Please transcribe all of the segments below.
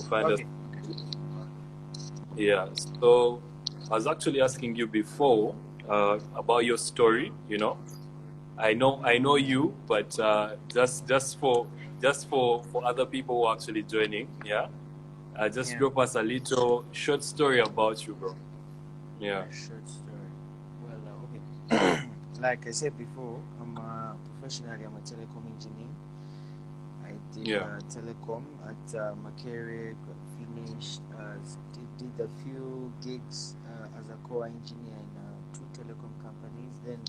find us. Yeah. So I was actually asking you before about your story. I know you, but just for other people who are actually joining, yeah. Just drop us a little short story about you, bro. Yeah. A short story. Well, okay. Like I said before, I'm professionally I'm a telecom engineer. I did Yeah. telecom at Makerere, got finished, did a few gigs as a core engineer in two telecom companies. Then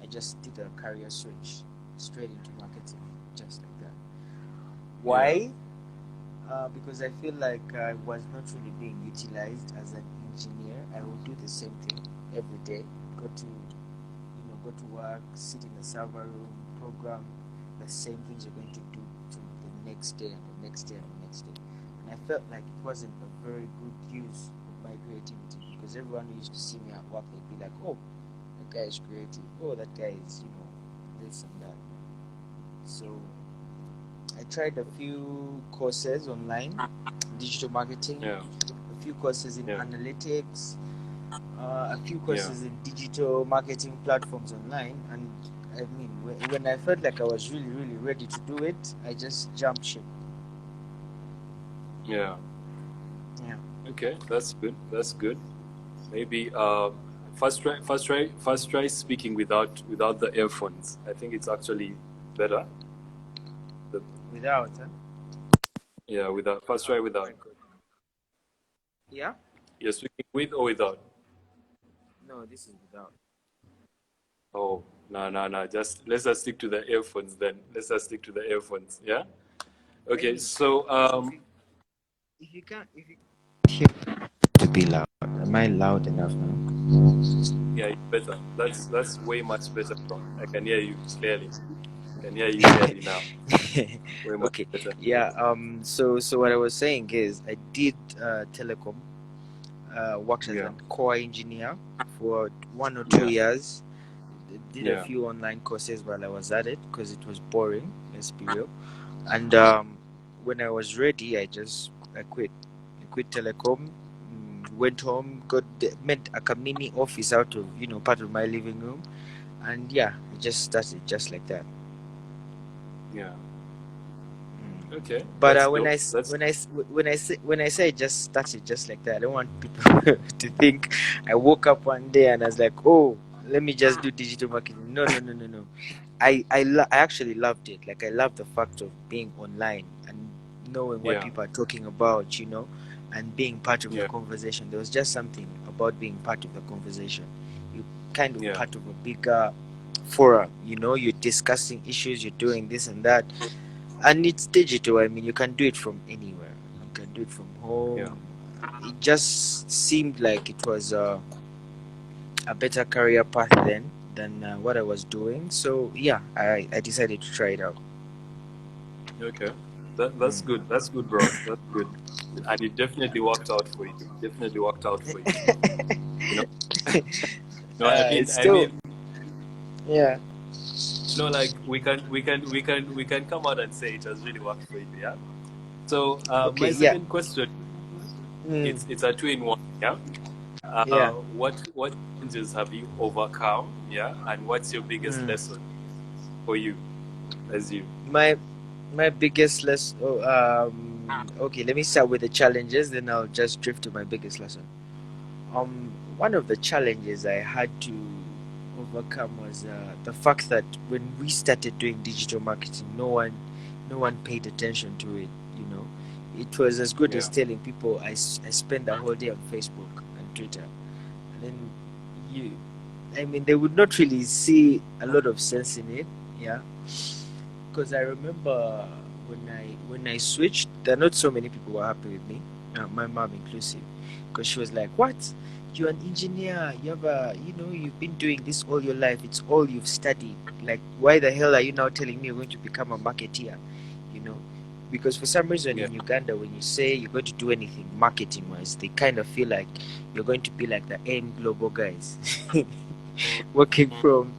I just did a career switch straight into marketing, just like that. Why? Because I feel like I was not really being utilized as an engineer. I would do the same thing every day. Go to work, sit in the server room, program the same things you're going to do to the next day and the next day and the next day. And I felt like it wasn't a very good use of my creativity because everyone who used to see me at work, they'd be like, "Oh, that guy is creative. Oh, that guy is, this and that." So I tried a few courses online, digital marketing, Yeah. a few courses in Yeah. analytics, a few Yeah. courses in digital marketing platforms online. And I mean, when I felt like I was really, really ready to do it, I just jumped ship. Yeah. Yeah. Okay, that's good. That's good. Maybe first try speaking without the earphones. I think it's actually better. The, Without, huh? yeah, without. First try Oh without. my God. Yeah? You're speaking with or without? No, this is without. Oh, no. Just let's just stick to the earphones then. Let's just stick to the earphones. Yeah. I Okay. mean, So if you can't, if you hear to be loud, am I loud enough now? yeah, it's better. That's way much better, bro. I can hear you clearly. I can hear you clearly now. Way much Okay. better. Yeah. So what I was saying is, I did telecom. Worked as Yeah. a core engineer for 1 or 2 Yeah. years. Did a Yeah. few online courses while I was at it because it was boring. Let's be real. And when I was ready, I quit. I quit telecom. Went home. Made a mini office out of part of my living room, and yeah, I just started just like that. Yeah. Mm. Okay. But That's dope. That's when I say I just started just like that, I don't want people to think I woke up one day and I was like, oh, let me just do digital marketing. No. I actually loved it. Like I love the fact of being online and knowing what yeah. people are talking about, and being part of the Yeah. conversation. There was just something about being part of the conversation. You kind of Yeah. part of a bigger forum. You're discussing issues. You're doing this and that, and it's digital. I mean, you can do it from anywhere. You can do it from Yeah. home. It just seemed like it was a better career path then than what I was doing. So yeah, I decided to try it out. Okay. That's good. That's good, bro. That's good. And it definitely worked out for you. Definitely worked out for you. You know. No, I mean, It's I still, mean, yeah. like we can come out and say it has really worked for you. Yeah. So Okay, my yeah. second question, Mm, it's a two in one. Yeah. yeah. What challenges have you overcome? Yeah. And what's your biggest Mm. lesson for you as you? My biggest lesson. Okay, let me start with the challenges, then I'll just drift to my biggest lesson. One of the challenges I had to overcome was the fact that when we started doing digital marketing, no one paid attention to it. You know, it was as good Yeah. as telling people I spend a whole day on Facebook and Twitter, and then you, I mean, they would not really see a lot of sense in it. Yeah, because I remember when I switched, there are not so many people were happy with me, my mom inclusive, because she was like, "What? You're an engineer. You've been doing this all your life. It's all you've studied. Like, why the hell are you now telling me you're going to become a marketeer? You know." Because for some reason Yeah. in Uganda, when you say you're going to do anything marketing wise, they kind of feel like you're going to be like the AIM Global guys. working from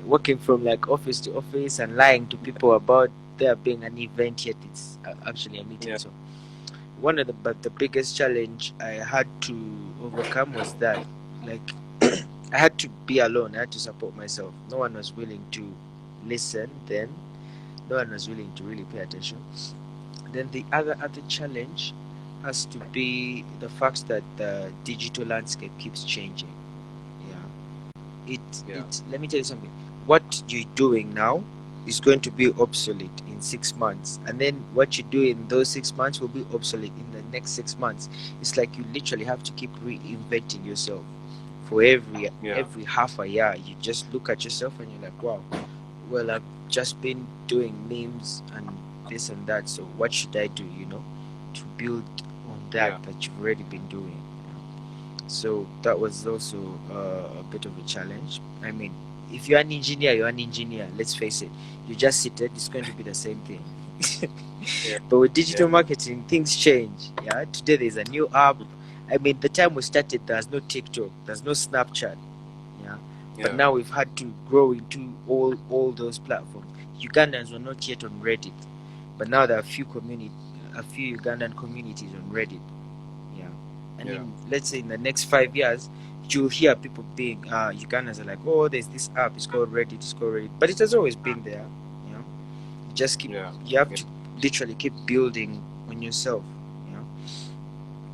working from like office to office and lying to people about there being an event, yet it's actually a meeting. Yeah. So one of the biggest challenge I had to overcome was that, like, I had to be alone. I had to support myself. No one was willing to listen then. No one was willing to really pay attention. Then the other challenge has to be the fact that the digital landscape keeps changing. Yeah. Let me tell you something. What you're doing now is going to be obsolete in 6 months, and then what you do in those 6 months will be obsolete in the next 6 months. It's like you literally have to keep reinventing yourself. For every half a year, you just look at yourself and you're like, wow, well, I've just been doing memes and this and that, so what should I do, to build on that you've already been doing. So that was also a bit of a challenge. I mean, if you're an engineer, you're an engineer. Let's face it. You just seated, it's going to be the same thing. But with digital marketing, things change. Yeah. Today there's a new app. I mean, the time we started, there's no TikTok, there's no Snapchat. Yeah. But now we've had to grow into all those platforms. Ugandans were not yet on Reddit, but now there are a few Ugandan communities on Reddit. And in, let's say, in the next 5 years, you'll hear people being Ugandans are like, oh, there's this app, it's called Reddit, but it has always been there. You just keep, you have to literally keep building on yourself.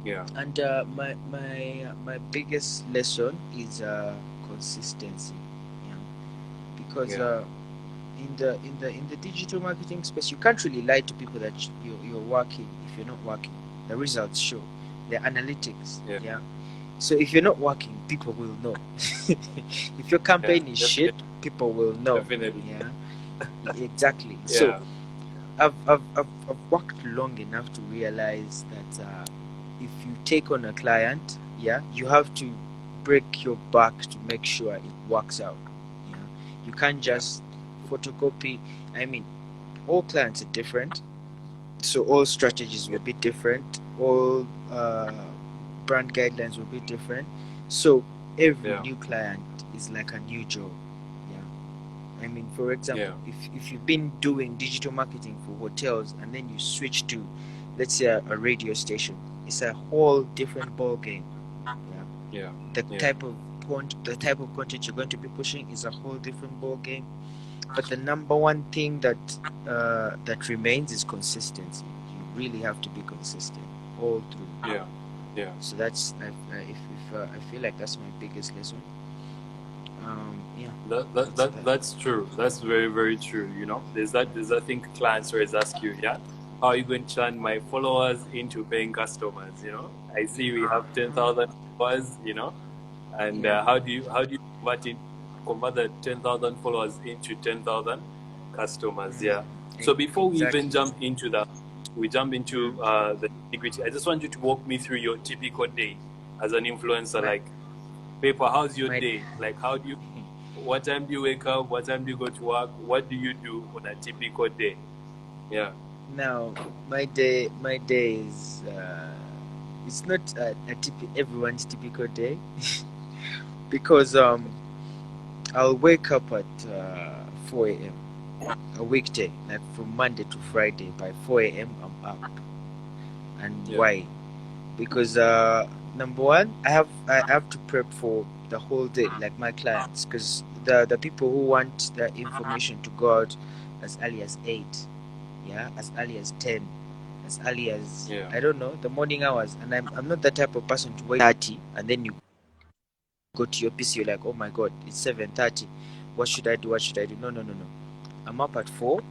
And my biggest lesson is consistency. Because in the digital marketing space, you can't really lie to people that you're working if you're not working. The results show. The analytics. So if you're not working, people will know. If your campaign is shit, people will know. Exactly. So I've worked long enough to realize that if you take on a client, you have to break your back to make sure it works out. You can't just photocopy. I mean, all clients are different, so all strategies will be different. All brand guidelines will be different. So every new client is like a new job. I mean, for example, if you've been doing digital marketing for hotels and then you switch to, let's say, a radio station, it's a whole different ball game. The type of content you're going to be pushing is a whole different ball game. But the number one thing that remains is consistency. You really have to be consistent all through. So that's I feel like that's my biggest lesson. That's true. That's very, very true. There's that thing clients always ask you, how are you going to turn my followers into paying customers? I see we have 10,000 followers, and how do you convert the 10,000 followers into 10,000 customers? So before we even jump into that, we jump into the nitty-gritty. I just want you to walk me through your typical day as an influencer. Like, Pyepar, how's your day? Like, what time do you wake up? What time do you go to work? What do you do on a typical day? Now, my day is it's not everyone's typical day because I'll wake up at 4 a.m. a weekday, like from Monday to Friday. By 4 a.m. I'm up. And why? Because number one, I have to prep for the whole day, like my clients, because the people who want the information to go out as early as 8, as early as 10, as early as I don't know, the morning hours. And I'm not the type of person to wait 30 and then you go to your PC, you're like, oh my god, it's 7:30. What should I do? No. I'm up at 4,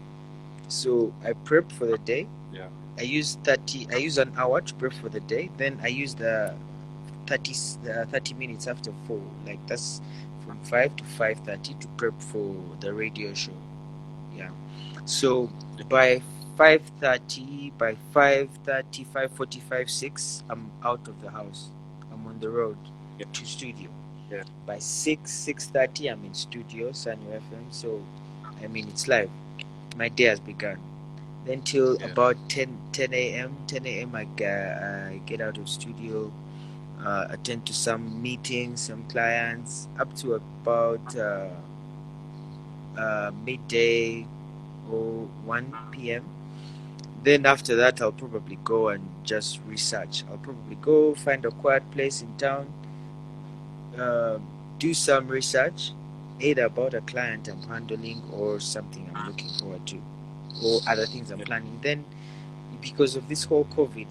so I prep for the day. I use an hour to prep for the day. Then I use the 30 minutes after 4, like that's from 5 to 5:30 to prep for the radio show. So by 5:30, by 5:30, 5:45, 6, I'm out of the house. I'm on the road to studio. By 6:30, I'm in studio, Sanyo FM. So I mean, it's live. My day has begun. Then till about 10 a.m. I get out of studio, attend to some meetings, some clients, up to about midday or 1 p.m. Then after that, I'll probably go and just research. I'll probably go find a quiet place in town, uh, do some research, either about a client I'm handling or something I'm looking forward to, or other things I'm Yeah. planning. Then, because of this whole COVID,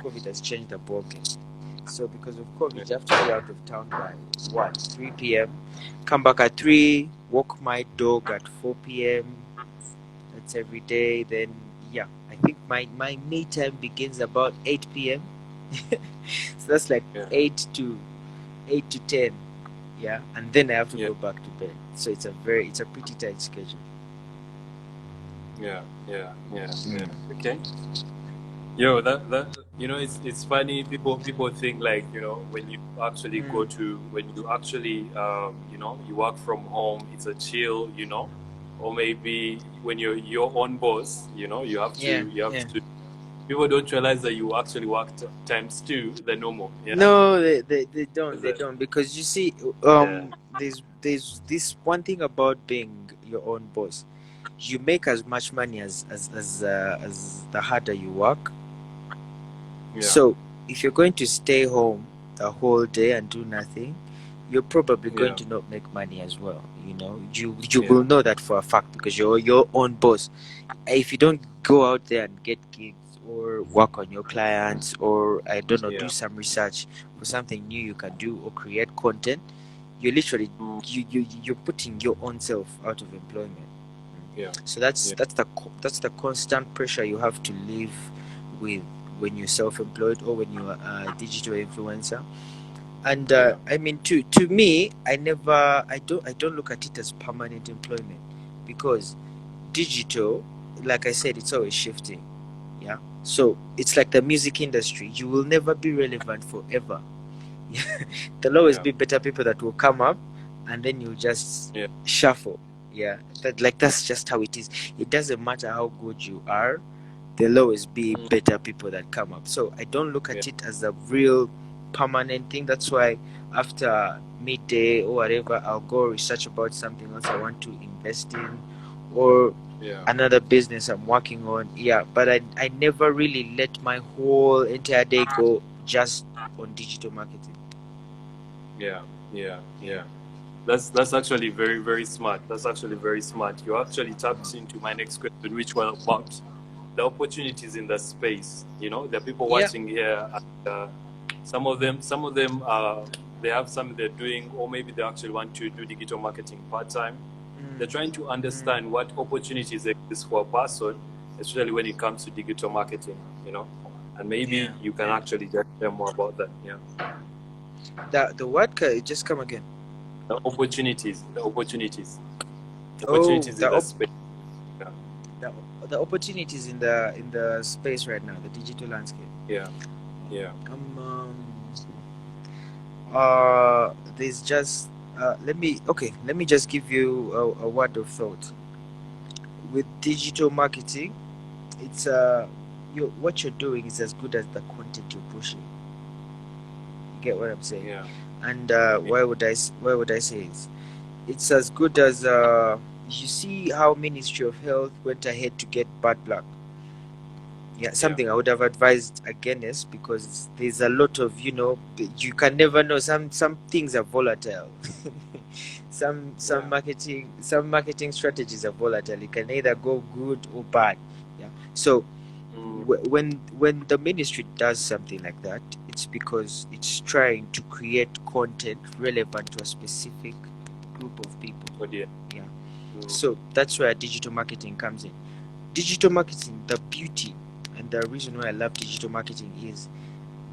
COVID has changed the ballgame. So because of Yeah. COVID, you have to be out of town by what, 3 p.m. Come back at 3, walk my dog at 4 p.m. That's every day. Then yeah, I think my me time begins about 8 p.m. So that's like Yeah. 8 to 10. Yeah, and then I have to Yeah. go back to bed. So it's a pretty tight schedule. Yeah. Yeah. Yeah. Yeah. Mm. Okay. Yo, that it's funny. People think like when you actually Mm. when you actually you work from home, it's a chill, or maybe when you're your own boss, Yeah, you have yeah. to. People don't realize that you actually work times two the normal. Yeah. No, they don't. Is They that? don't, because you see, Yeah. there's this one thing about being your own boss. You make as much money as the harder you work. Yeah. So if you're going to stay home the whole day and do nothing, you're probably going Yeah. to not make money as well. You Yeah. will know that for a fact, because you're your own boss. If you don't go out there and get gigs or work on your clients, or I don't know, do Yeah. some research for something new you can do, or create content, you're literally Mm, you're putting your own self out of employment. yeah. So that's Yeah. the constant pressure you have to live with when you're self-employed or when you're a digital influencer. And Yeah. I mean, to me, I don't look at it as permanent employment, because digital, like I said, it's always shifting. Yeah. So it's like the music industry. You will never be relevant forever. There'll always Yeah. be better people that will come up, and then you just Yeah. shuffle. Yeah. That's just how it is. It doesn't matter how good you are. There'll always be Mm, better people that come up. So I don't look yeah. at it as a real permanent thing. That's why after midday or whatever, I'll go research about something else I want to invest in, or Yeah. another business I'm working on. Yeah, but I never really let my whole entire day go just on digital marketing. Yeah. Yeah. Yeah. Yeah. That's actually very, very smart. That's actually very smart. You actually tapped Mm. into my next question, which was about the opportunities in the space. There are people Yeah. watching here, and some of them they have something they're doing, or maybe they actually want to do digital marketing part time. They're Mm. trying to Mm. understand what opportunities exist for a person, especially when it comes to digital marketing. And Yeah. maybe you can Yeah. actually just share more about that. Yeah, The word just come again. the Oh, opportunities in the space. Yeah. the, the opportunities in the space right now, the digital landscape. Yeah. Yeah. Um, there's just let me just give you a word of thought. With digital marketing, it's what you're doing is as good as the content you're pushing. You get what I'm saying? Yeah. And Yeah. why would I say it's as good as you see how Ministry of Health went ahead to get bad blood. Yeah, Yeah. something I would have advised against, because there's a lot of, you can never know, some things are volatile. Yeah. Some marketing strategies are volatile. It can either go good or bad. Yeah. So Mm, when the ministry does something like that, it's because it's trying to create content relevant to a specific group of people. oh dear. Yeah. Mm, So that's where digital marketing comes in. Digital marketing, the beauty and the reason why I love digital marketing is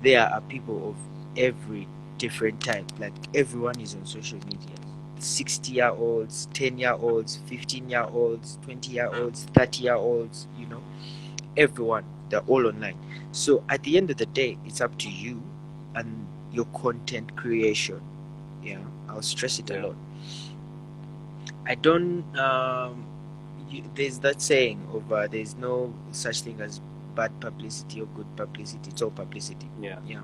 there are people of every different type. Like, everyone is on social media. 60-year-olds, 10-year-olds, 15-year-olds, 20-year-olds, 30-year-olds, everyone, they're all online. So at the end of the day, it's up to you and your content creation. Yeah, I'll stress it a yeah. lot. I don't. There's that saying of there's no such thing as bad publicity or good publicity. It's all publicity. Yeah. Yeah.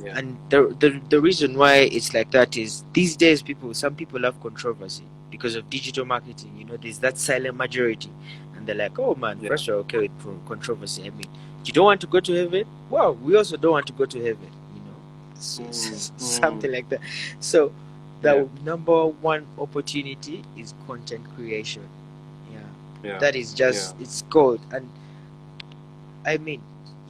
Yeah. And the reason why it's like that is, these days, some people love controversy, because of digital marketing. You know, there's that silent majority, and they're like, oh man, Yeah. first you're okay with controversy. I mean, you don't want to go to heaven. Well, we also don't want to go to heaven. You know, something like that. So the number one opportunity is content creation. Yeah. That is just it's gold. And I mean,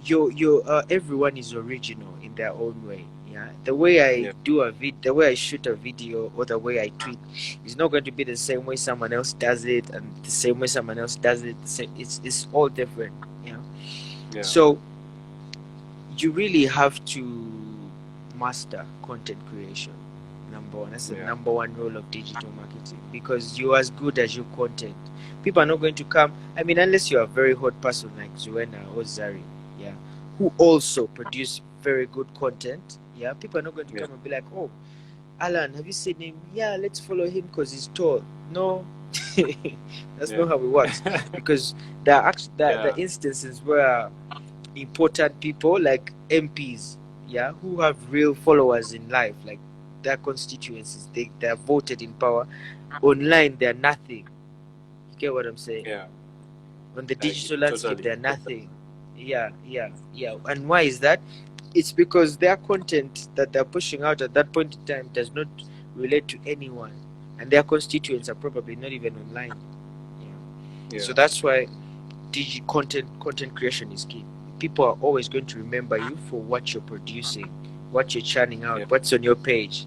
you everyone is original in their own way. Yeah, the way I do the way I shoot a video, or the way I tweet, is not going to be the same way someone else does it, and the same way someone else does it. It's all different. Yeah. So you really have to master content creation. Number one, that's the number one role of digital marketing, because you're as good as your content. People are not going to come. I mean, unless you're a very hot person like Zuena or Zari, who also produce very good content. People are not going to come and be like, oh, Alan, have you seen him? Yeah, let's follow him because he's tall. No, that's not how it works. Because there are actually the instances where important people like MPs, who have real followers in life, like their constituencies, they are voted in power. Online, they're nothing. You get what I'm saying? On the digital landscape, they're nothing. And why is that? It's because their content that they're pushing out at that point in time does not relate to anyone, and their constituents are probably not even online. So that's why content creation is key. People are always going to remember you for what you're producing, what you're churning out, what's on your page.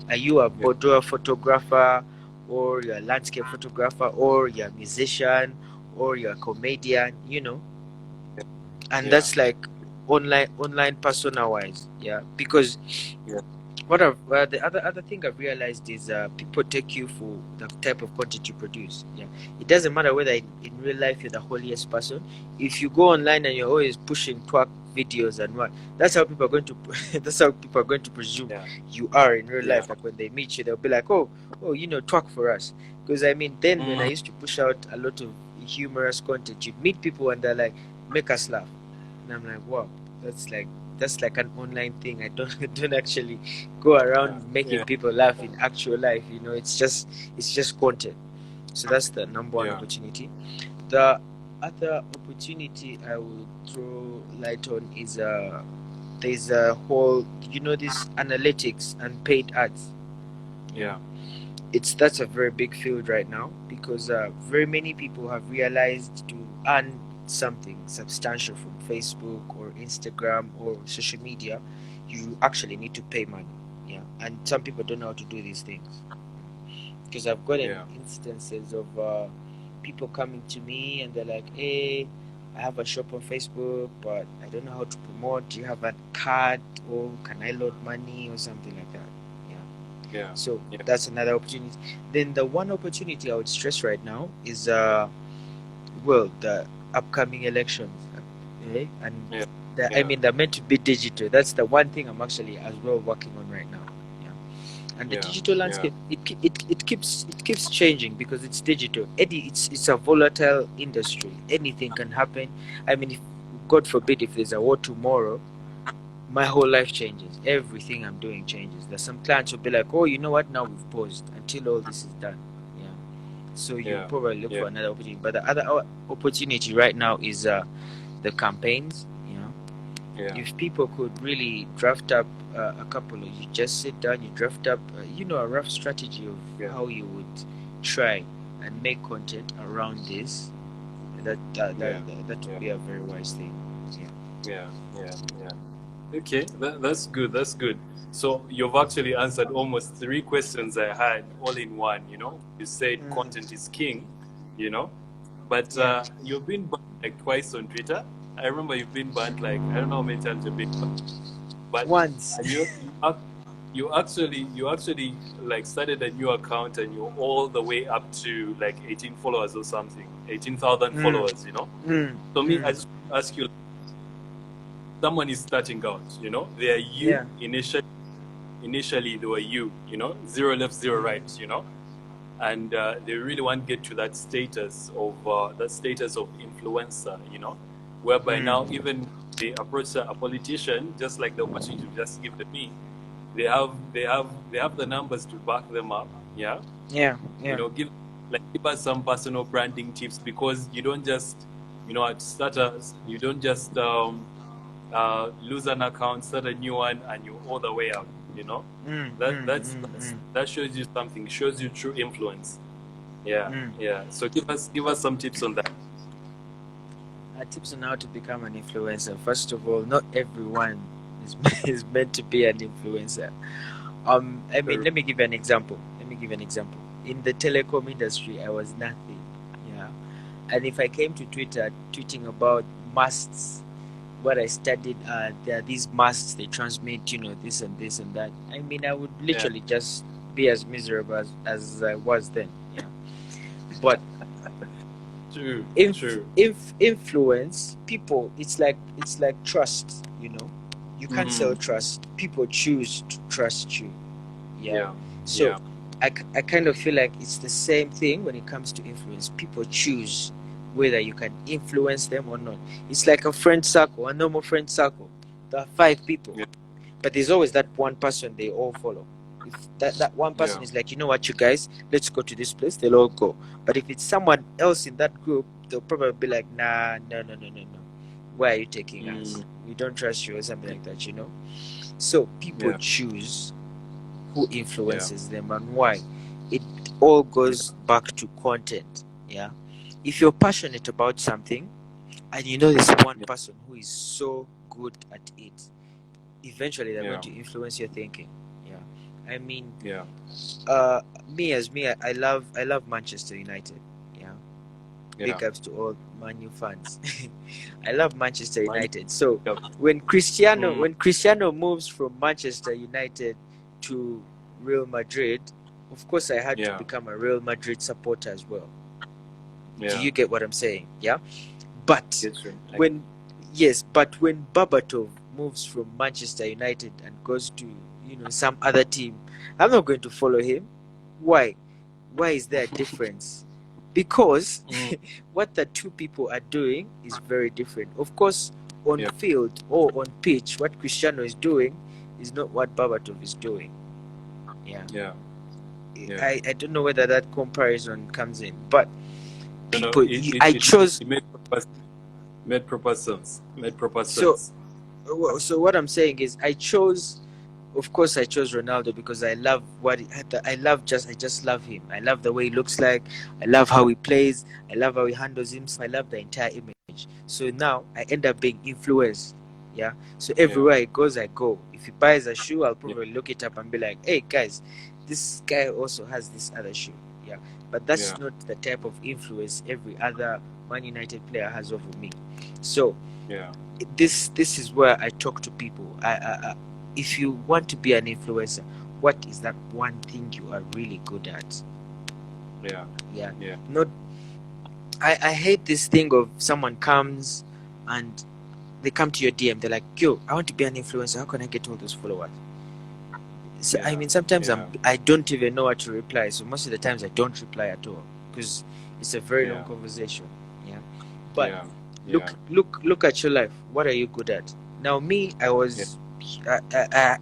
Are you a boudoir photographer, or you're a landscape photographer, or you're a musician, or you're a comedian? And that's like online persona wise. Because the other thing I've realized is people take you for the type of content you produce. It doesn't matter whether in real life you're the holiest person. If you go online and you're always pushing twerk videos and what, that's how people are going to presume you are in real life. Like when they meet you, they'll be like, oh, twerk for us. Because I mean, then when I used to push out a lot of humorous content, you'd meet people and they're like, make us laugh, and I'm like, wow, that's like an online thing. I don't actually go around making people laugh in actual life. It's just content. So that's the number one opportunity. The other opportunity I will throw light on is there's a whole this analytics and paid ads. That's a very big field right now, because very many people have realized to earn something substantial from Facebook or Instagram or social media, you actually need to pay money. And some people don't know how to do these things, because I've gotten instances of people coming to me and they're like, hey, I have a shop on Facebook, but I don't know how to promote. Do you have a card, or can I load money or something like that? So that's another opportunity. Then the one opportunity I would stress right now is the upcoming elections. And I mean, they're meant to be digital. That's the one thing I'm actually as well working on right now. And the digital landscape, it keeps changing, because it's digital. It's a volatile industry. Anything can happen. I mean, God forbid, if there's a war tomorrow, my whole life changes. Everything I'm doing changes. There's some clients who'll be like, oh, you know what? Now we've paused until all this is done. So you probably look for another opportunity. But the other opportunity right now is the campaigns. If people could really draft up a couple of, you just sit down, you draft up, a rough strategy of how you would try and make content around this, that would be a very wise thing. Okay, that's good. That's good. So you've actually answered almost 3 questions I had all in one. You said content is king, but you've been banned like twice on Twitter. I remember you've been banned like, I don't know how many times you've been banned, but once. you actually like started a new account, and you're all the way up to like 18 followers or something, 18,000 followers. So me, I just ask you, someone is starting out, they are you initially they were you, 0 left, 0 right, and they really want to get to that status of influencer, whereby now even they approach a politician, just like the opportunity you just give to me, they have the numbers to back them up. Yeah. Yeah, You yeah. know, give us some personal branding tips, because you don't just, at starters, you don't just lose an account, start a new one, and you're all the way out. Mm, That mm, that's, mm, that's mm, that shows you something. Shows you true influence. Yeah, mm. yeah. So give us some tips on that. Tips on how to become an influencer. First of all, not everyone is is meant to be an influencer. I mean, Correct. let me give you an example. In the telecom industry, I was nothing. Yeah. And if I came to Twitter tweeting about masts, what I studied, there are these masts, they transmit, this and this and that. I mean, I would Yeah, literally just be as miserable as I was then. Yeah. But true, if true. influence people, it's like trust. You can't sell Mm, trust. People choose to trust you. Yeah. yeah, So yeah, I kind of feel like it's the same thing when it comes to influence. People choose whether you can influence them or not. It's like a friend circle, a normal friend circle. There are 5 people, yeah, but there's always that one person they all follow. If that one person yeah, is like, you know what, you guys, let's go to this place, they'll all go. But if it's someone else in that group, they'll probably be like, nah, no, no, no, no, no. Why are you taking us? mm, We don't trust you, or something like that. So people yeah, choose who yeah, influences them and why. It all yeah, goes back to content. Yeah. If you're passionate about something and you know there's one yeah, person who is so good at it, eventually they're going yeah, to influence your thinking. Yeah. I mean, yeah, uh me, I love Manchester United. Yeah. yeah. Big ups to all Man U fans. I love Manchester Mind United. So you. when Cristiano Mm, when Cristiano moves from Manchester United to Real Madrid, of course I had to yeah, become a Real Madrid supporter as well. Do yeah. you get what I'm saying? Yeah. But Get you. when when Babatov moves from Manchester United and goes to some other team, I'm not going to follow him. Why? Why is there a difference? Because Mm, what the two people are doing is very different. Of course, on yeah, field or on pitch, what Cristiano is doing is not what Babatov is doing. Yeah. yeah, yeah. I don't know whether that comparison comes in, but No, no. people, I chose. It made proper sense. Made proper So sense. so what I'm saying is I chose, of course I chose Ronaldo because I love what I just love him. I love the way he looks like. I love how he plays. I love how he handles himself. I love the entire image. So now I end up being influenced. Yeah. So Yeah, everywhere he goes, I go. If he buys a shoe, I'll yeah, probably look it up and be like, hey guys, this guy also has this other shoe. Yeah. But that's yeah, not the type of influence every other Man United player has over me. So yeah, this is where I talk to people. If you want to be an influencer, what is that one thing you are really good at? yeah, Yeah. yeah, Not I hate this thing of someone comes and they come to your DM, they're like, yo, I want to be an influencer, how can I get all those followers? So I yeah, mean sometimes yeah, I don't even know what to reply. So most of the times I don't reply at all because it's a very long yeah, conversation. Yeah. But yeah, yeah, look at your life. What are you good at? Now me, yeah,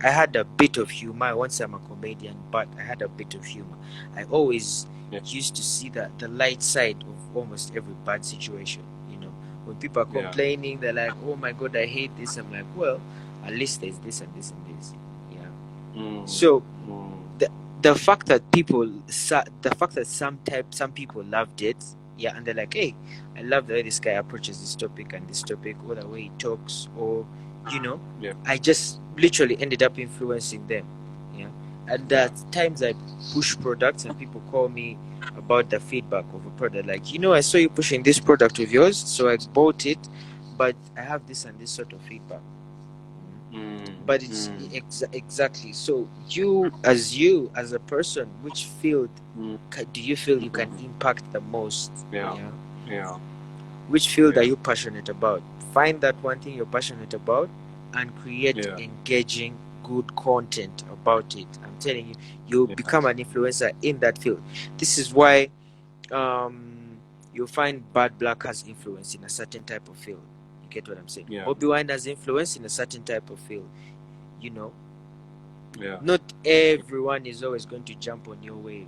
I had a bit of humor. I won't say I'm a comedian, but I had a bit of humor. I always yeah, used to see the light side of almost every bad situation. When people are yeah. complaining, they're like, "Oh my God, I hate this." I'm like, "Well, at least there's this and this and this." Yeah. Mm, So mm, the the fact that some people loved it, yeah, and they're like, hey, I love the way this guy approaches this topic and this topic, or the way he talks, or you know yeah, I just literally ended up influencing them. Yeah. And yeah, at times I push products and people call me about the feedback of a product, like, I saw you pushing this product of yours, so I bought it, but I have this and this sort of feedback. mm, But it's mm, exactly. So you as a person, which field mm, do you feel you can mm. impact the most? Yeah, Yeah. yeah, Which field are yeah, you passionate about? Find that one thing you're passionate about and create yeah, engaging good content about it. I'm telling you, you'll yeah, become an influencer in that field. This is why you'll find Bad Black has influence in a certain type of field. You get what I'm saying? yeah, Obi Wine has influence in a certain type of field. You know, Yeah. Not everyone is always going to jump on your wave,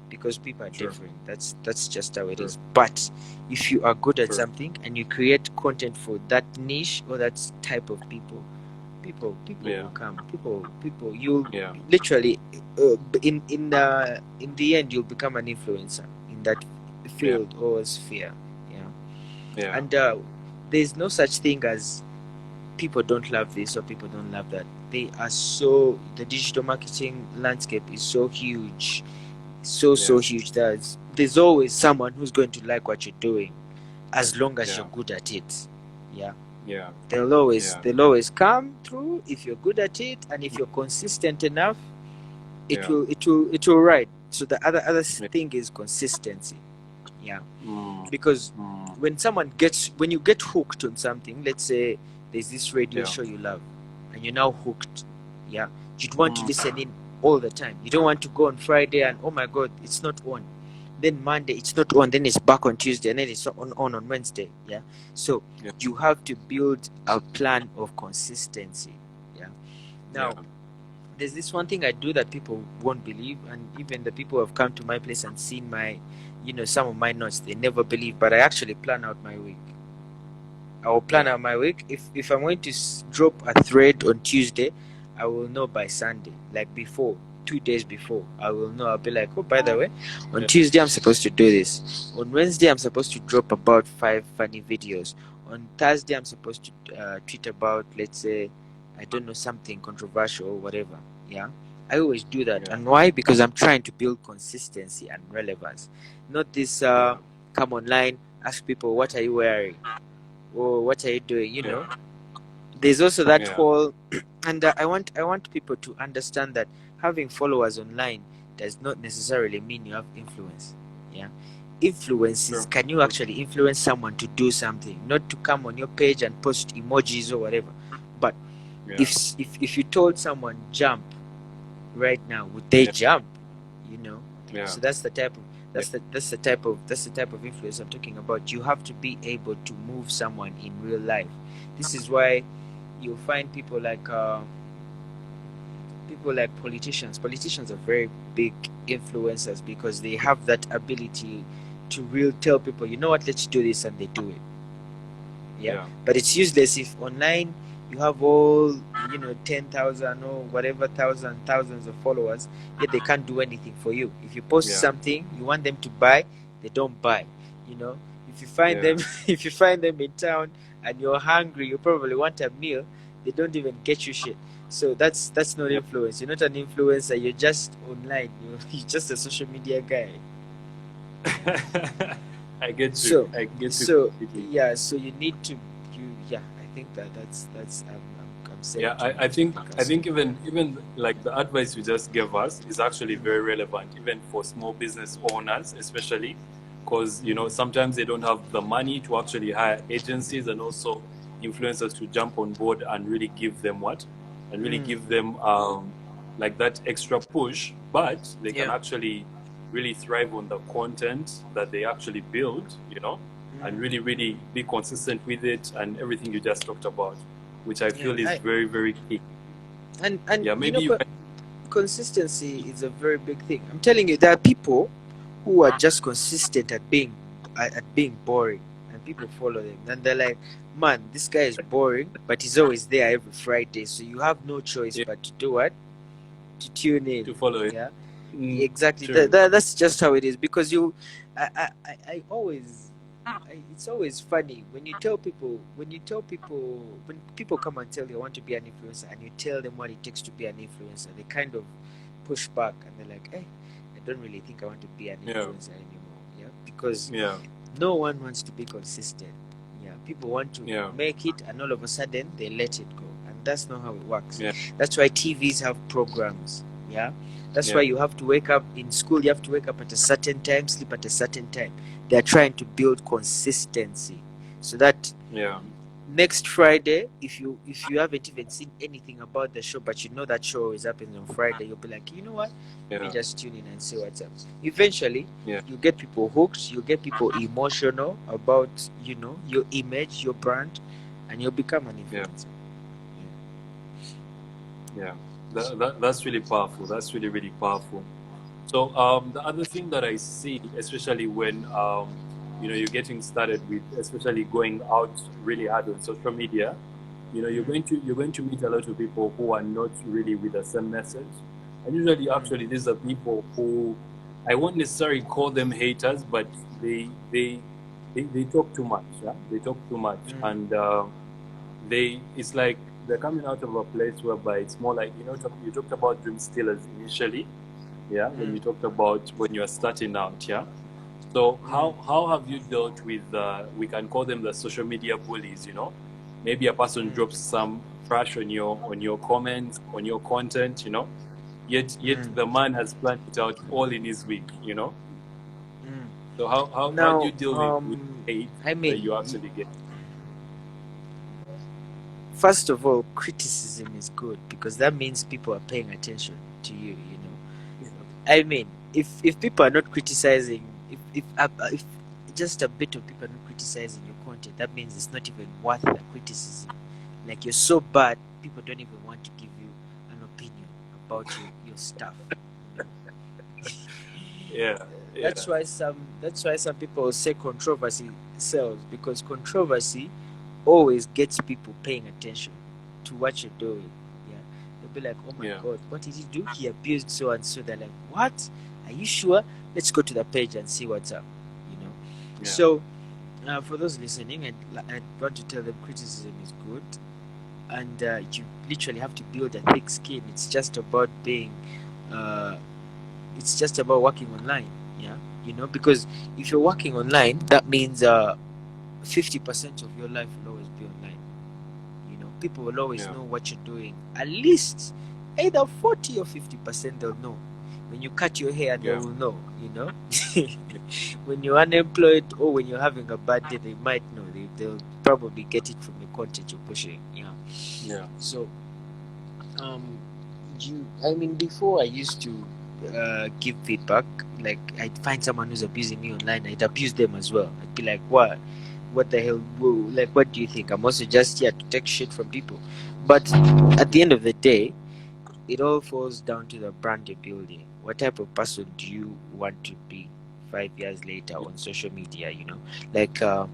because people are True. different. That's just how it True. is. But if you are good at True. something and you create content for that niche or that type of people, people Yeah. will come. People you'll Yeah. literally in the end you'll become an influencer in that Yeah. field or sphere. Yeah. Yeah. And there's no such thing as people don't love this or people don't love that. They are so The digital marketing landscape is so huge, so Yeah. huge that there's always someone who's going to like what you're doing, as long as Yeah. you're good at it. Yeah. Yeah. They'll Yeah. always come through if you're good at it, and if you're consistent enough, Yeah. it will ride. So the other Yeah. thing is consistency. Yeah. Mm. Because Mm. when you get hooked on something, let's say there's this radio Yeah. show you love and you're now hooked. Yeah. You'd want to Mm. listen in all the time. You don't want to go on Friday and, oh my god, it's not on. Then Monday it's not on, then it's back on Tuesday, and then it's on Wednesday. Yeah. So Yeah. you have to build a plan of consistency. Yeah. Yeah. Now there's this one thing I do that people won't believe, and even the people who have come to my place and seen my, some of my notes, they never believe, but I actually plan out my week. I will plan Yeah. out my week. If I'm going to drop a thread on Tuesday, I will know by Sunday, like before, 2 days before. I will know. I'll be like, oh, by the way, on Yeah. Tuesday I'm supposed to do this. On Wednesday I'm supposed to drop about 5 funny videos. On Thursday I'm supposed to tweet about, let's say, I don't know, something controversial or whatever. Yeah. I always do that. Yeah. And why? Because I'm trying to build consistency and relevance. Not this Yeah. come online, ask people, what are you wearing? Or what are you doing? Yeah. There's also that Yeah. whole and I want people to understand that having followers online does not necessarily mean you have influence. Yeah. Influences, True. can you actually influence someone to do something, not to come on your page and post emojis or whatever? But Yeah. if you told someone jump right now, would they Yeah. jump? you know Yeah. so that's the type of Yeah. that's the type of influence I'm talking about. You have to be able to move someone in real life. This is why you'll find people like politicians are very big influencers, because they have that ability to real tell people, you know what, let's do this, and they do it. Yeah. Yeah. But it's useless if online you have all 10,000 or whatever thousands of followers, yet they can't do anything for you. If you post Yeah. something you want them to buy, they don't buy. you know if you find Yeah. them if you find them in town and you're hungry, you probably want a meal, they don't even get you shit. So that's not Yeah. influence. You're not an influencer, you're just online. You're just a social media guy. I get you. So I get you so completely. yeah, so you need to I think that's I'm saying. Yeah, I think even like the advice you just gave us is actually very relevant, even for small business owners, especially because sometimes they don't have the money to actually hire agencies and also influencers to jump on board and really give them give them like that extra push, but they can actually really thrive on the content that they actually build, and really, really be consistent with it and everything you just talked about, which I feel is very, very key. And yeah, maybe you can. consistency is a very big thing. I'm telling you, there are people who are just consistent at being boring, and people follow them, and they're like, man, this guy is boring, but he's always there every Friday, so you have no choice but to do what? To tune in. To follow it. Yeah. Exactly. True. That's just how it is. Because I always, it's always funny when people come and tell you I want to be an influencer, and you tell them what it takes to be an influencer, they kind of push back and they're like, hey, I don't really think I want to be an influencer anymore. Yeah. Because no one wants to be consistent. Yeah. People want to make it, and all of a sudden they let it go, and that's not how it works. Yeah. That's why TVs have programs. Yeah. That's why you have to wake up in school. You have to wake up at a certain time, sleep at a certain time. They are trying to build consistency, so that next Friday, if you haven't even seen anything about the show, but you know that show is happening on Friday, you'll be like, you know what? Let me just tune in and see what's up. Eventually, you get people hooked. You get people emotional about your image, your brand, and you'll become an influencer. Yeah, that's really powerful. That's really, really powerful. So the other thing that I see, especially when you're getting started with, especially going out really hard on social media, you're going to meet a lot of people who are not really with the same message, and usually, actually, these are people who I won't necessarily call them haters, but they talk too much. Yeah, they talk too much, and it's like they're coming out of a place whereby it's more like you talked about dream stealers initially, yeah, when you talked about when you're starting out, yeah. So how have you dealt with we can call them the social media bullies, maybe a person drops some trash on your comments, on your content, yet the man has planned it out all in his week. So how do Now, you deal with hate I that mean, you actually get? first of all, criticism is good because that means people are paying attention to you. I mean, if people are not criticizing, if just a bit of people are not criticizing your content, that means it's not even worth the criticism. Like you're so bad, people don't even want to give you an opinion about your stuff. You know? Yeah, That's yeah, why some people say controversy sells because controversy always gets people paying attention to what you're doing. Yeah, they'll be like, "Oh my yeah, God, what did he do? He abused so and so." They're like, "What? Are you sure? Let's go to the page and see what's up." You know. yeah, So, for those listening, I'd want to tell them criticism is good, and you literally have to build a thick skin. Uh, it's just about working online. Yeah, because if you're working online, that means 50% of your life will always be online. People will always yeah, know what you're doing. At least either 40 or 50% they'll know. When you cut your hair, they yeah, will know. When you're unemployed or when you're having a bad day, they might know. They'll probably get it from the content you're pushing. Yeah. yeah, So, um, I mean, before I used to give feedback, like I'd find someone who's abusing me online, I'd abuse them as well. I'd be like, what the hell? Whoa, like, what do you think? I'm also just here to take shit from people. But at the end of the day, it all falls down to the brand you're building. What type of person do you want to be 5 years later on social media? Like yeah,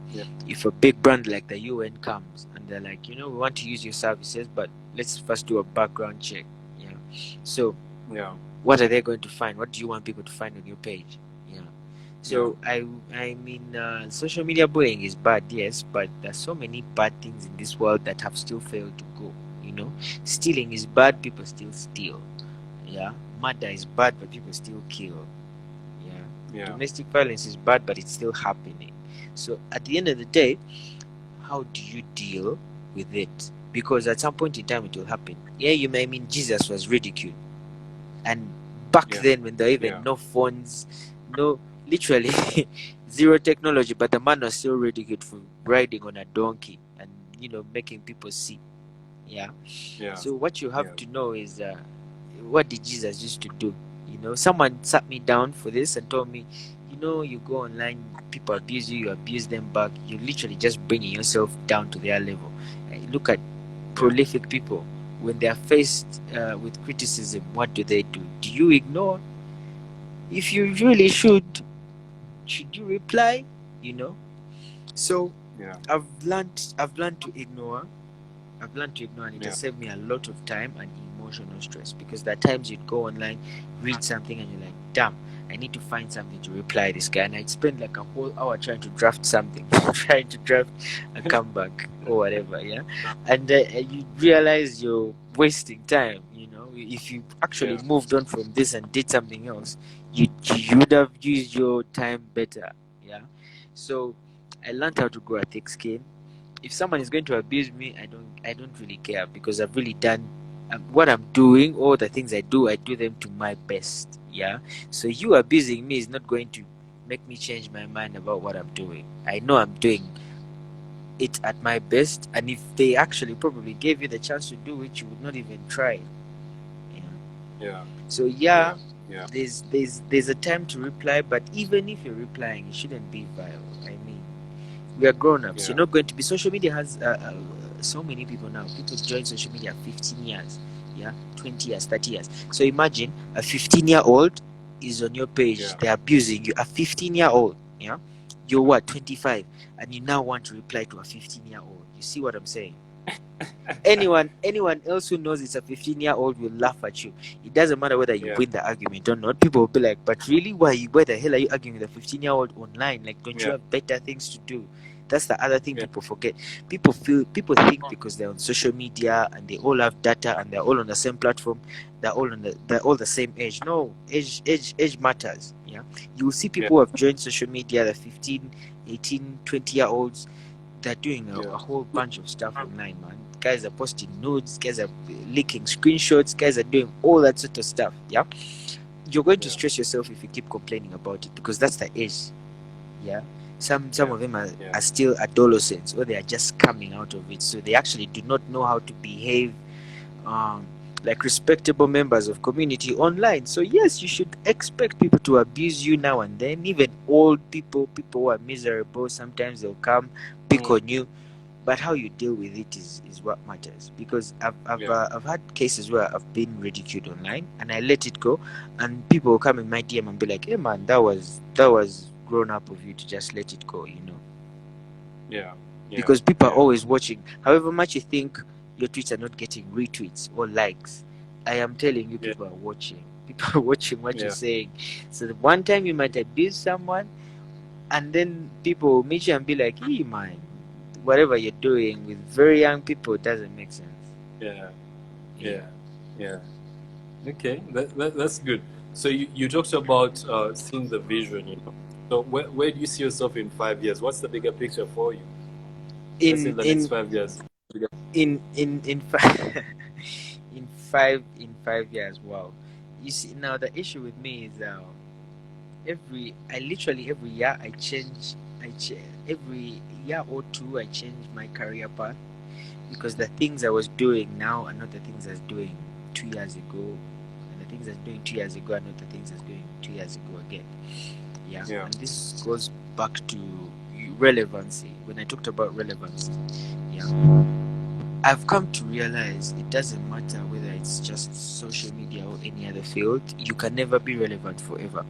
if a big brand like the UN comes and they're like, we want to use your services, but let's first do a background check. Yeah. So yeah, what are they going to find? What do you want people to find on your page? Yeah. yeah, So I mean, social media bullying is bad, yes, but there's so many bad things in this world that have still failed to go. Stealing is bad, people still steal. Yeah. Murder is bad, but people still kill. Yeah. yeah, Domestic violence is bad, but it's still happening. So at the end of the day, how do you deal with it? Because at some point in time it will happen. Yeah, you may mean Jesus was ridiculed, and back yeah, then when there were yeah, even no phones, no, literally zero technology, but the man was still ridiculed for riding on a donkey and making people see. Yeah. yeah, So what you yeah, have to know is what did Jesus used to do? Someone sat me down for this and told me, you go online, people abuse you, you abuse them back. You're literally just bringing yourself down to their level. Look at yeah, prolific people. When they are faced with criticism, what do they do? Do you ignore? If you really should you reply? You know. So yeah, I've learned to ignore. I've learned to ignore, and it yeah, has saved me a lot of time and emotional stress because there are times you'd go online, read something, and you're like, damn, I need to find something to reply this guy. And I'd spend like a whole hour trying to draft something, trying to draft a comeback or whatever, yeah? And you realize you're wasting time, If you actually yeah, moved on from this and did something else, you would have used your time better, yeah? So I learned how to grow a thick skin. If someone is going to abuse me, I don't really care because I've really done what I'm doing. All the things I do them to my best. Yeah. So you abusing me is not going to make me change my mind about what I'm doing. I know I'm doing it at my best, and if they actually probably gave you the chance to do it, you would not even try. Yeah. yeah, So yeah, yeah, yeah, there's a time to reply, but even if you're replying, it shouldn't be vile. I mean, we are grown-ups. You're yeah, not going to be. Social media has so many people now. People join social media 15 years. yeah, 20 years, 30 years. So imagine a 15-year-old is on your page, Yeah. they're abusing you. A 15-year-old, yeah, you're what, 25, and you now want to reply to a 15-year-old. You see what I'm saying? Anyone else who knows it's a 15-year-old will laugh at you. It doesn't matter whether you Yeah. win the argument or not. People will be like, but really, why the hell are you arguing with a 15-year-old online? Like, don't you Yeah. have better things to do? That's the other thing Yeah. people forget. People think because they're on social media and they all have data and they're all on the same platform, they're all the same age. No, age matters. Yeah, you will see Yeah. people who have joined social media, the 15, 18, 20-year-olds. They're doing a Yeah. whole bunch of stuff online, man. Guys are posting nudes, guys are leaking screenshots, guys are doing all that sort of stuff. Yeah, you're going to Yeah. stress yourself if you keep complaining about it because that's the age. Yeah, some Yeah. of them Yeah. are still adolescents or they are just coming out of it, so they actually do not know how to behave um, like respectable members of community online. So yes, you should expect people to abuse you now and then. Even old people who are miserable, sometimes they'll come pick Mm. on you, but how you deal with it is what matters. Because Yeah. I've had cases where I've been ridiculed online and I let it go, and people will come in my DM and be like, "Hey man, that was grown up of you to just let it go," you know. Yeah. Yeah. Because people are Yeah. always watching. However much you think your tweets are not getting retweets or likes, I am telling you, Yeah. people are watching. People are watching what you're Yeah. saying. So the one time you might abuse someone, and then people will meet you and be like, "Hey man, whatever you're doing with very young people doesn't make sense." Yeah. Yeah. Yeah. Yeah. Okay, that's good. So you talked about seeing the vision, you know. So where do you see yourself in 5 years? What's the bigger picture for you? Let's say In in the next in 5 years. in five in 5 years. Wow. You see, now the issue with me is every year every year or two I change my career path because the things I was doing now are not the things I was doing 2 years ago, and the things I was doing 2 years ago are not the things I was doing 2 years ago again. Yeah, Yeah. and this goes back to relevancy. When I talked about relevancy, yeah, I've come to realize it doesn't matter whether it's just social media or any other field, you can never be relevant forever.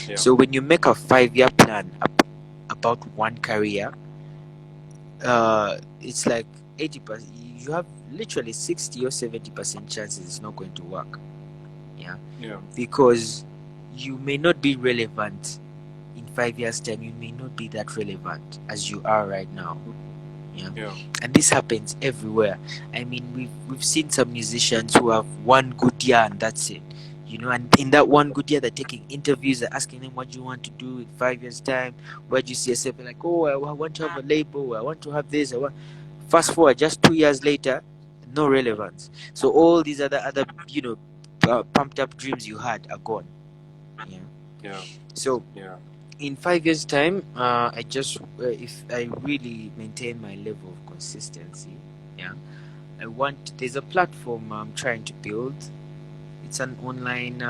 Yeah. So when you make a 5 year plan about one career, it's like 80%. You have literally 60 or 70% chances it's not going to work. Yeah, Yeah. because you may not be relevant in 5 years' time. You may not be that relevant as you are right now. Yeah, Yeah. and this happens everywhere. I mean, we've seen some musicians who have one good year and that's it. You know, and in that one good year, they're taking interviews, they're asking them what you want to do in 5 years' time. Where do you see yourself? They're like, oh, I want to have a label. I want to have this. I want. Fast forward, just 2 years later, no relevance. So all these other pumped up dreams you had are gone. Yeah. Yeah. So Yeah. in 5 years' time, I just if I really maintain my level of consistency, yeah, there's a platform I'm trying to build. It's an online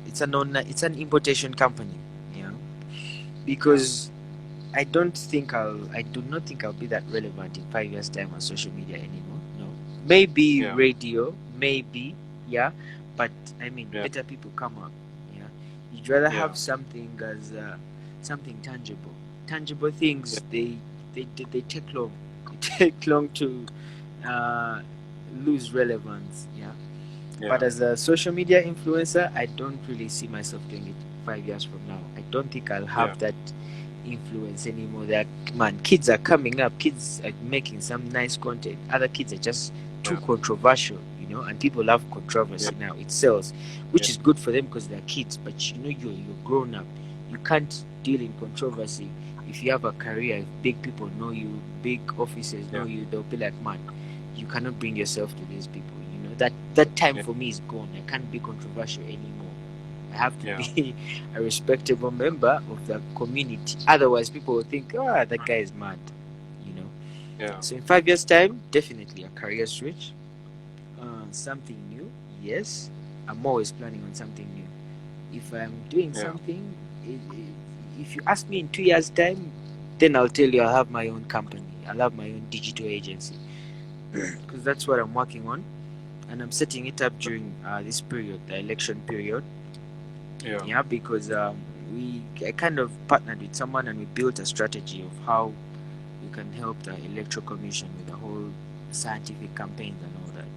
it's an importation company, yeah, Yeah. because I do not think I'll be that relevant in 5 years' time on social media anymore. No, maybe Yeah. radio, maybe, yeah, but I mean, Yeah. better people come up. Yeah, you'd rather Yeah. have something as something tangible. Tangible things they take long. They take long to uh, lose relevance. Yeah, but Yeah. as a social media influencer, I don't really see myself doing it 5 years from now. I don't think I'll Yeah. have that influence anymore. That man, kids are coming up, kids are making some nice content. Other kids are just too Yeah. controversial, you know, and people love controversy now. It sells, Yeah. which is good for them because they're kids. But you know, you're grown up. You can't deal in controversy if you have a career. If big people know you, big officers know Yeah. you, they'll be like, man, you cannot bring yourself to these people. You know that time Yeah. for me is gone. I can't be controversial anymore. I have to Yeah. be a respectable member of the community. Otherwise, people will think, "Ah, that guy is mad," you know. Yeah. So in 5 years' time, definitely a career switch, something new. Yes, I'm always planning on something new. If I'm doing Yeah. something, if you ask me in 2 years' time, then I'll tell you I'll have my own company. I'll have my own digital agency. because that's what I'm working on, and I'm setting it up during this period, the election period. Yeah. Yeah, because I kind of partnered with someone and we built a strategy of how we can help the electoral commission with the whole scientific campaigns and all that.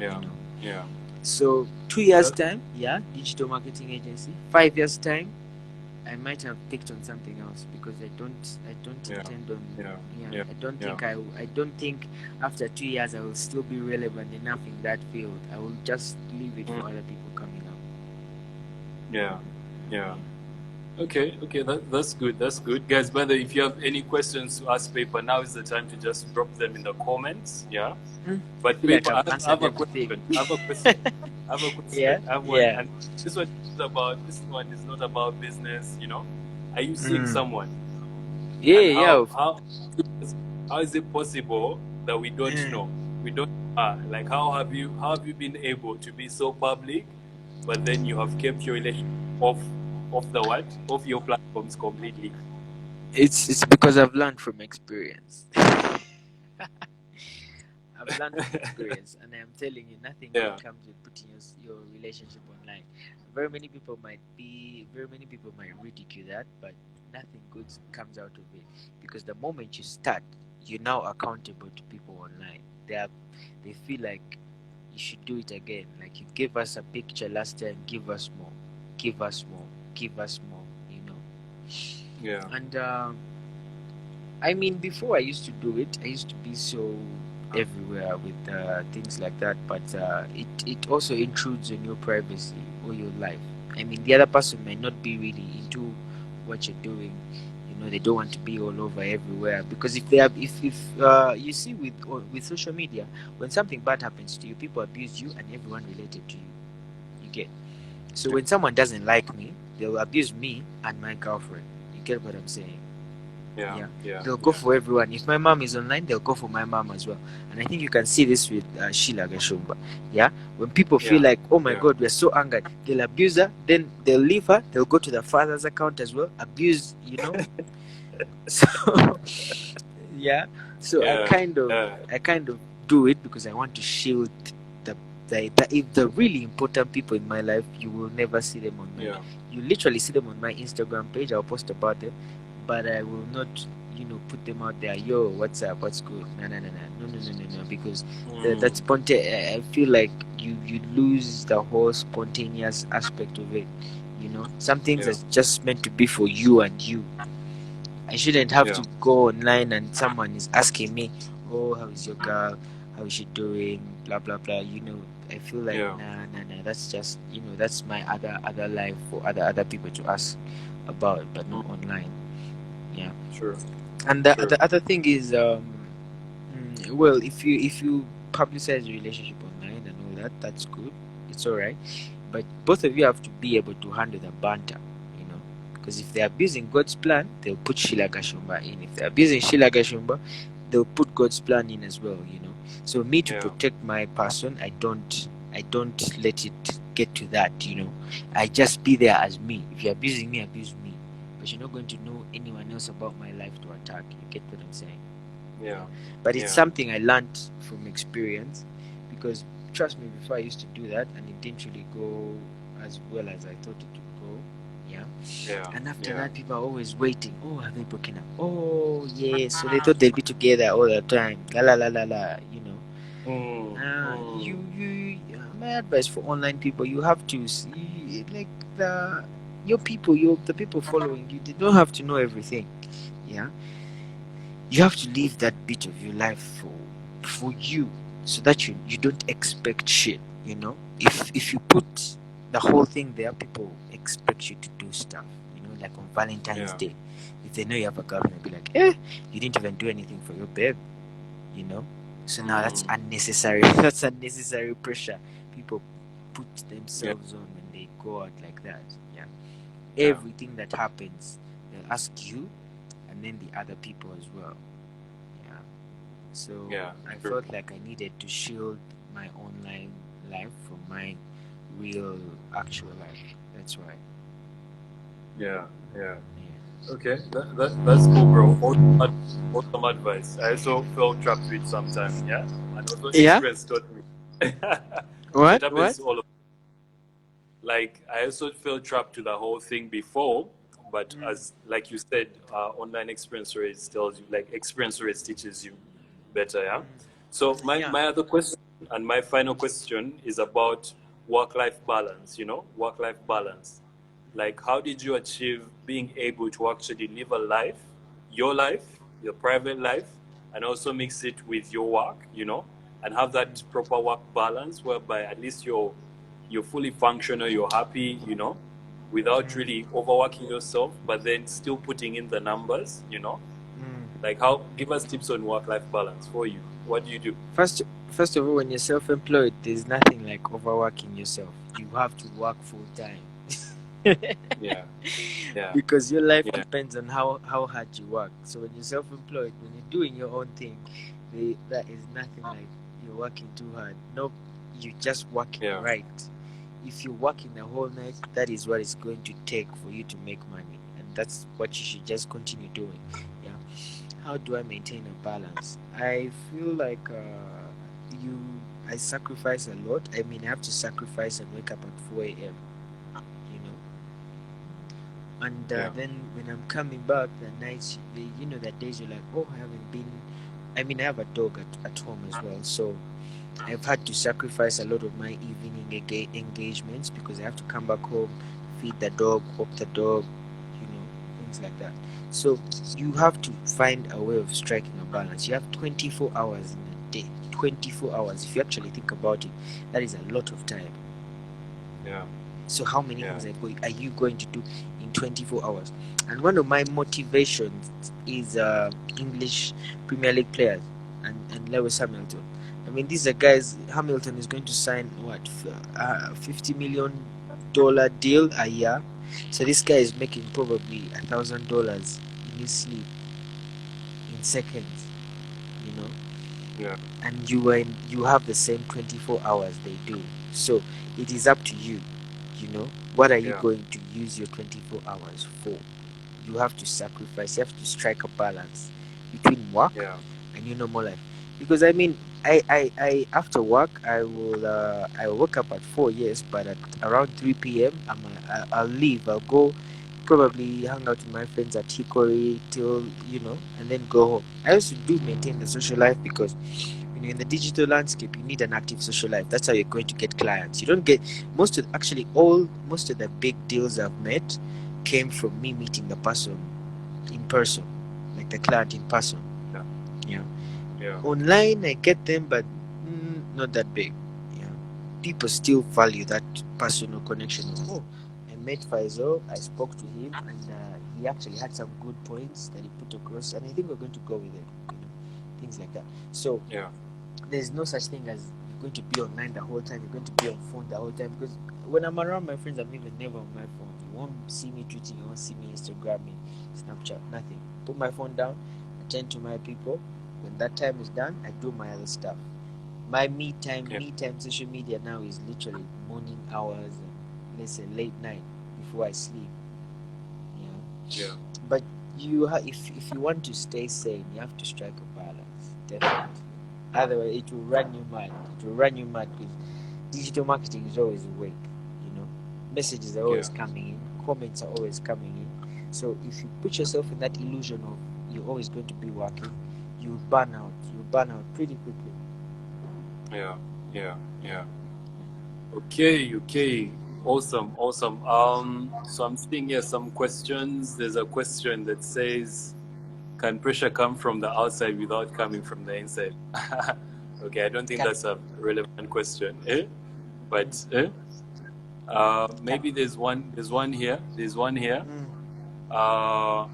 You Yeah. know, Yeah. so 2 years That, time, yeah, digital marketing agency. 5 years time, I might have picked on something else because I don't yeah. intend on. Yeah. Yeah, Yeah. Yeah. I don't think after 2 years I will still be relevant enough in that field. I will just leave it Mm, for other people coming up. yeah. Yeah. Yeah. Okay, okay, that's good. That's good. Guys, by the way, if you have any questions to ask Paper, now is the time to just drop them in the comments. Yeah. I But feel like Paper, I've I answered have a everything. question. I have a question. I have a Yeah, question. I have one. yeah. And this one is not about business, you know. Are you seeing Mm. someone? Yeah, And yeah. how is it possible that we don't Mm. know? We don't like how have you been able to be so public, but then you have kept your relationship off the what? Off your platforms completely. It's because I've learned from experience. I've learned from experience, and I'm telling you, nothing good Yeah. comes with putting your relationship online. Very many people might ridicule that, but nothing good comes out of it because the moment you start, you're now accountable to people online. They feel like you should do it again. Like you gave us a picture last time, give us more, give us more, give us more. You know, Yeah. and I mean, before I used to do it, I used to be so everywhere with things like that, but it also intrudes on your privacy or your life. I mean, the other person might not be really into what you're doing. You know, they don't want to be all over everywhere because if you see with social media, when something bad happens to you, people abuse you and everyone related to you. You get so when someone doesn't like me, they'll abuse me and my girlfriend. You get what I'm saying? Yeah. Yeah, Yeah. they'll go Yeah. for everyone. If my mom is online, they'll go for my mom as well. And I think you can see this with Sheila Gashumba. Yeah, when people feel Yeah. like, oh my Yeah. God, we're so angered, they'll abuse her. Then they'll leave her. They'll go to the father's account as well, abuse. You know, so yeah. So Yeah. Yeah. I kind of do it because I want to shield the, if the really important people in my life, you will never see them online. Yeah. You literally see them on my Instagram page. I'll post about them, but I will not, put them out there. Yo, what's up? What's good? No, no, no, no, no, no, no, no, no. Because Mm, that I feel like you lose the whole spontaneous aspect of it. You know, some things yeah. are just meant to be for you and you. I shouldn't have Yeah. to go online and someone is asking me, "Oh, how is your girl? How is she doing?" Blah blah blah. I feel like Yeah. nah nah nah. That's just that's my other life for other people to ask about, but Mm, not online. Yeah. sure. And the Sure. other thing is well, if you publicize your relationship online and all that, that's good. It's all right. But both of you have to be able to handle the banter, you know. Because if they're abusing God's plan, they'll put Sheila Gashumba in. If they're abusing Sheila Gashumba, they'll put God's plan in as well, you know. So me to Yeah. protect my person, I don't let it get to that, you know. I just be there as me. If you're abusing me, abuse me. But you're not going to know anyone else about my life to attack. You get what I'm saying? Yeah. Yeah. But it's Yeah. something I learned from experience because trust me, before I used to do that and it didn't really go as well as I thought it would go. Yeah. Yeah. And after Yeah. that, people are always waiting. Oh, have they broken up? Oh, yeah. So they thought they'd be together all the time. La la la la la. You know. Mm, mm, My advice for online people, you have to see like the your people, the people following you. They don't have to know everything. Yeah, you have to live that bit of your life for you, so that you don't expect shit. You know, if you put the whole thing there, people expect you to do stuff. You know, like on Valentine's yeah. Day, if they know you have a girlfriend, they'll be like, "Eh, you didn't even do anything for your babe." You know, so now that's Mm, unnecessary. That's unnecessary pressure people put yeah. themselves on when they go out like that. Yeah, Yeah. everything that happens, they'll ask you and then the other people as well. Yeah. So Yeah. I True. felt like I needed to shield my online life from my real actual life. That's why. Yeah. Yeah. Okay, that's cool, bro. Awesome advice. I also felt trapped with sometime, yeah, and also Yeah. experience taught me. So it What? happens What? to all of. Like I also felt trapped to the whole thing before, but Mm, as like you said, online experience rates tells you, like experience rates teaches you better, yeah. mm. So my Yeah. my other question and my final question is about work-life balance. Work-life balance. Like, how did you achieve being able to actually live a life, your private life, and also mix it with your work, and have that proper work balance whereby at least you're fully functional, you're happy, without Mm, really overworking yourself, but then still putting in the numbers. mm. Like, how give us tips on work-life balance for you. What do you do? First, first of all, when you're self-employed, there's nothing like overworking yourself. You have to work full time. Yeah, yeah, Because your life yeah, depends on how hard you work. So when you're self-employed, when you're doing your own thing, that is nothing like you're working too hard. Nope, you're just working yeah, right. If you're working the whole night, that is what it's going to take for you to make money, and that's what you should just continue doing. Yeah. How do I maintain a balance? I feel like you I sacrifice a lot. I mean, I have to sacrifice and wake up at 4 a.m. You know, and yeah, then when I'm coming back the nights, the days you're like, oh, I haven't been. I mean, I have a dog at home as well, so I've had to sacrifice a lot of my evening engagements because I have to come back home, feed the dog, walk the dog, things like that. So you have to find a way of striking a balance. You have 24 hours in a day. 24 hours. If you actually think about it, that is a lot of time. yeah, So how many yeah, things are you going to do in 24 hours? And one of my motivations is English Premier League players and Lewis Hamilton. I mean, these are guys. Hamilton is going to sign what, $50 million deal a year. So this guy is making probably $1,000 in his sleep in seconds. You know, yeah, and you have the same 24 hours they do. So it is up to you. What are you yeah, going to use your 24 hours for? You have to sacrifice, you have to strike a balance between work yeah, and your normal life. Because I mean, I after work I wake up at 4, yes, but at around 3 p.m. I'll leave. I'll go probably hang out with my friends at Hickory till and then go home. I also do maintain the social life because in the digital landscape you need an active social life. That's how you're going to get clients. You don't get most of the big deals I've met came from me meeting the person in person, like the client in person. yeah, Yeah. yeah, Online I get them, but not that big. Yeah. People still value that personal connection. Oh, I met Faisal, I spoke to him, and he actually had some good points that he put across, and I think we're going to go with it. Things like that. So yeah, there's no such thing as you're going to be online the whole time, you're going to be on phone the whole time, because when I'm around my friends, I'm even never on my phone. You won't see me tweeting, you won't see me Instagramming, Snapchat, nothing. Put my phone down, attend to my people. When that time is done, I do my other stuff. My yeah, me time social media now is literally morning hours and let's say late night before I sleep. yeah, But if you want to stay sane, you have to strike a balance, definitely. Otherwise, it will run you mad. It will run you mad because digital marketing is always awake. You know, messages are yeah, always coming in, comments are always coming in. So if you put yourself in that illusion of you're always going to be working, you'll burn out. You'll burn out pretty quickly. yeah, yeah, Yeah. yeah. Okay, okay. Awesome, awesome. So I'm seeing here some questions. There's a question that says, can pressure come from the outside without coming from the inside? Okay, I don't think Can that's a relevant question, mm, But can maybe there's one here. There's one here. mm. Uh,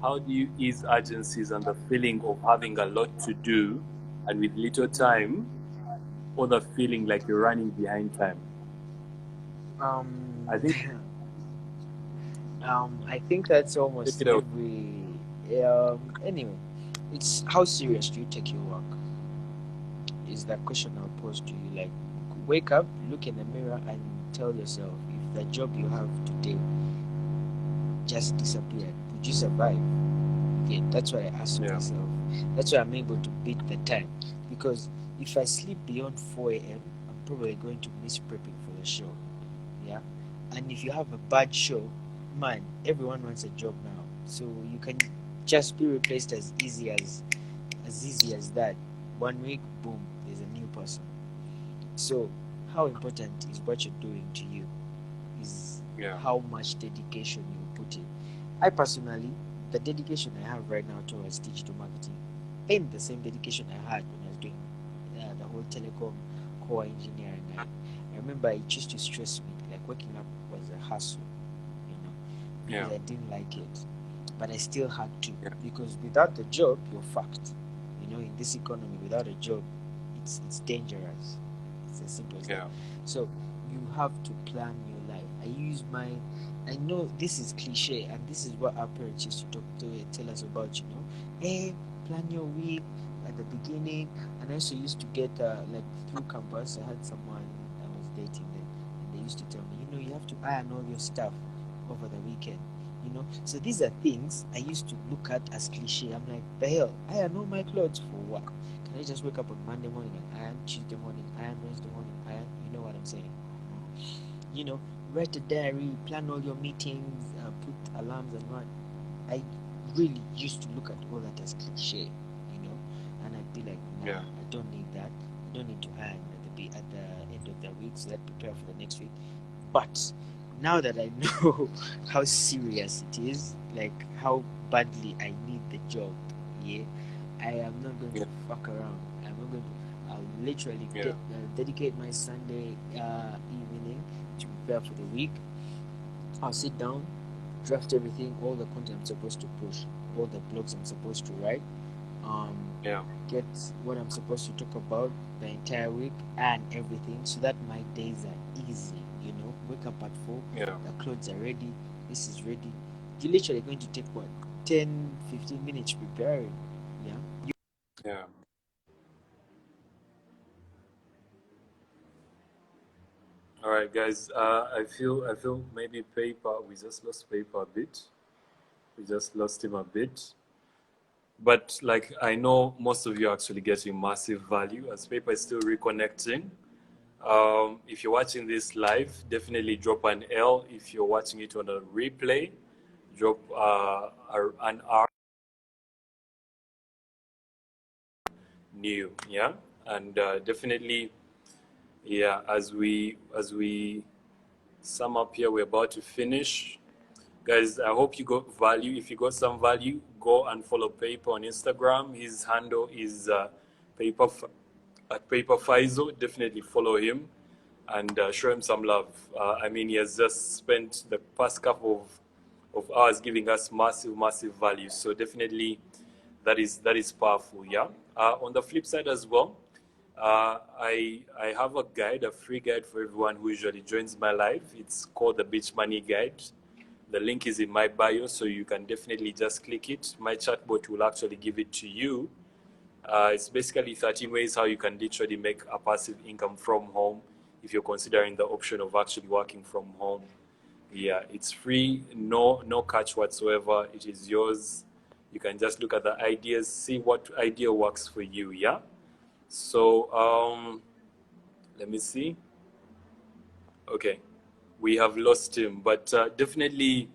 how do you ease urgencies and the feeling of having a lot to do and with little time, or the feeling like you're running behind time? I um think I think that's take almost it out. every anyway. It's how serious do you take your work? Is that question I'll pose to you. Like, wake up, look in the mirror, and tell yourself if the job you have today just disappeared, would you survive? Yeah, that's why I asked Yeah. myself. That's why I'm able to beat the time. Because if I sleep beyond 4 a.m., I'm probably going to miss prepping for the show. Yeah. And if you have a bad show, man, everyone wants a job now. So you can just be replaced as easy as that. 1 week, boom, there's a new person. So how important is what you're doing to you? Is Yeah. how much dedication you put in. I personally, the dedication I have right now towards digital marketing ain't the same dedication I had when I was doing the whole telecom core engineering. I remember it used to stress me, like waking up was a hassle, you know, Yeah. because I didn't like it. But I still had to, Yeah. because without the job, you're fucked. You know, in this economy, without a job, it's dangerous. It's as simple as that. Yeah. So you have to plan your life. I know this is cliche, and this is what our parents used to tell us about. You know, hey, plan your week at the beginning. And I also used to get like through campus. I had someone I was dating then, and they used to tell me, you know, you have to iron all your stuff over the weekend. You know, so these are things I used to look at as cliche. I'm like, the hell, iron all my clothes for what? Can I just wake up on Monday morning and iron, Tuesday morning iron, Wednesday morning iron? You know what I'm saying? You know, write a diary, plan all your meetings, put alarms and what. I really used to look at all that as cliche, you know, and I'd be like, nah, Yeah. I don't need that. I don't need to iron at the end of the week, so that prepare for the next week. But now that I know how serious it is, like how badly I need the job, yeah, I am not going Yeah. to fuck around. I'm not going to. I'll literally Yeah. dedicate my Sunday evening to prepare for the week. I'll sit down, draft everything, all the content I'm supposed to push, all the blogs I'm supposed to write, um, Yeah. get what I'm supposed to talk about the entire week and everything, so that my days are easy. You know, wake up at 4, Yeah. the clothes are ready, this is ready. You're literally going to take what, 10, 15 minutes preparing. Yeah. Yeah. All right, guys. I feel maybe paper. We just lost paper a bit. We just lost him a bit. But like I know most of you are actually getting massive value as paper is still reconnecting. If you're watching this live, definitely drop an L. If you're watching it on a replay, drop an R new. Yeah, and definitely, yeah. As we sum up here, we're about to finish. Guys, I hope you got value. If you got some value, go and follow Paper on Instagram. His handle is Paper at Paper Faisal. Definitely follow him and show him some love. I mean, he has just spent the past couple of hours giving us massive, massive value. So definitely, that is powerful. Yeah. On the flip side as well, I have a guide, a free guide for everyone who usually joins my live. It's called the Beach Money Guide. The link is in my bio, so you can definitely just click it. My chatbot will actually give it to you. It's basically 13 ways how you can literally make a passive income from home if you're considering the option of actually working from home. Yeah, it's free, no catch whatsoever. It is yours. You can just look at the ideas, see what idea works for you. Yeah. So let me see. Okay, we have lost him, but definitely